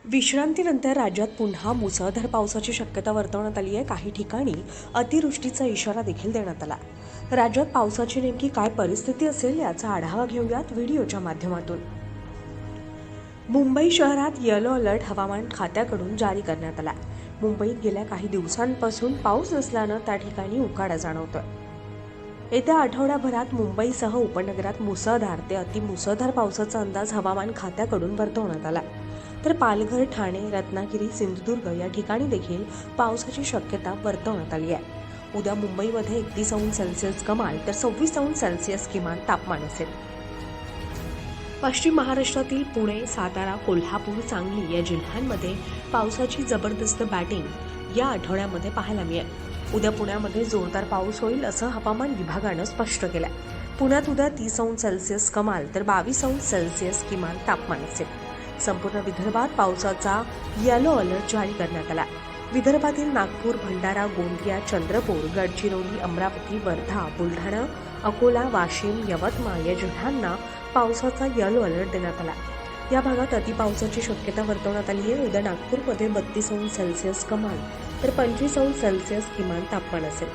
विश्रांतीनंतर राज्यात पुन्हा मुसळधार पावसाची शक्यता वर्तवण्यात आली आहे. काही ठिकाणी अतिवृष्टीचा इशारा देखील देण्यात आला. राज्यात पावसाची नेमकी काय परिस्थिती असेल याचा आढावा घेऊयात व्हिडिओच्या माध्यमातून. मुंबई शहरात येलो अलर्ट हवामान खात्याकडून जारी करण्यात आला. मुंबईत गेल्या काही दिवसांपासून पाऊस नसल्यानं त्या ठिकाणी उकाडा जाणवतोय. येत्या आठवड्याभरात मुंबईसह उपनगरात मुसळधार ते अतिमुसळधार पावसाचा अंदाज हवामान खात्याकडून वर्तवण्यात आला. तर पालघर, ठाणे, रत्नागिरी, सिंधुदुर्ग या ठिकाणी देखील पावसाची शक्यता वर्तवण्यात आली आहे. उद्या मुंबईमध्ये 31°C कमाल तर 26°C किमान तापमान असेल. पश्चिम महाराष्ट्रातील पुणे, सातारा, कोल्हापूर, सांगली या जिल्ह्यांमध्ये पावसाची जबरदस्त बॅटिंग या आठवड्यामध्ये पाहायला मिळेल. उद्या पुण्यामध्ये जोरदार पाऊस होईल असं हवामान विभागानं स्पष्ट केलं. पुण्यात उद्या 30°C कमाल तर 22°C किमान तापमान असेल. संपूर्ण विदर्भात पावसाचा येलो अलर्ट जारी करण्यात आला. विदर्भातील नागपूर, भंडारा, गोंदिया, चंद्रपूर, गडचिरोली, अमरावती, वर्धा, बुलढाणा, अकोला, वाशिम, यवतमाळ या जिल्ह्यांना पावसाचा येलो अलर्ट देण्यात आला. या भागात अतिपावसाची शक्यता वर्तवण्यात आली आहे. उद्या नागपूरमध्ये 32°C कमाल तर 25°C किमान तापमान असेल.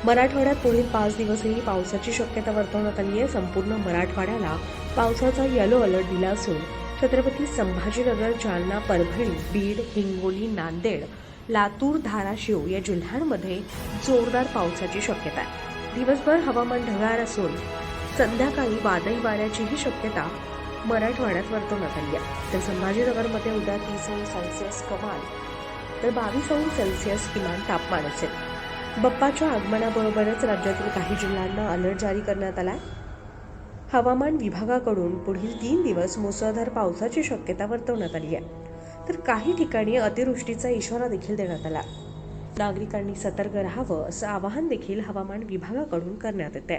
मराठवाड्यात पुढील 5 दिवसही पावसाची शक्यता वर्तवण्यात आली आहे. संपूर्ण मराठवाड्याला पावसाचा येलो अलर्ट दिला असून छत्रपती संभाजीनगर, जालना, परभणी, बीड, हिंगोली, नांदेड, लातूर, धाराशिव या जिल्ह्यांमध्ये जोरदार पावसाची शक्यता आहे. दिवसभर हवामान ढगाळ असून संध्याकाळी वादळी वाऱ्याचीही शक्यता मराठवाड्यात वर्तवण्यात आली आहे. तर संभाजीनगरमध्ये उद्या 30°C कमाल तर 22°C किमान तापमान असेल. बप्पाच्या आगमनाबरोबरच राज्यातील काही जिल्ह्यांना अलर्ट जारी करण्यात आला आहे. हवामान विभागाकडून पुढील 3 दिवस मुसळधार पावसाची शक्यता वर्तवण्यात आली आहे. तर काही ठिकाणी अतिवृष्टीचा इशारा देखील देण्यात आला. नागरिकांनी सतर्क राहावं असं आवाहन देखील हवामान विभागाकडून करण्यात येते.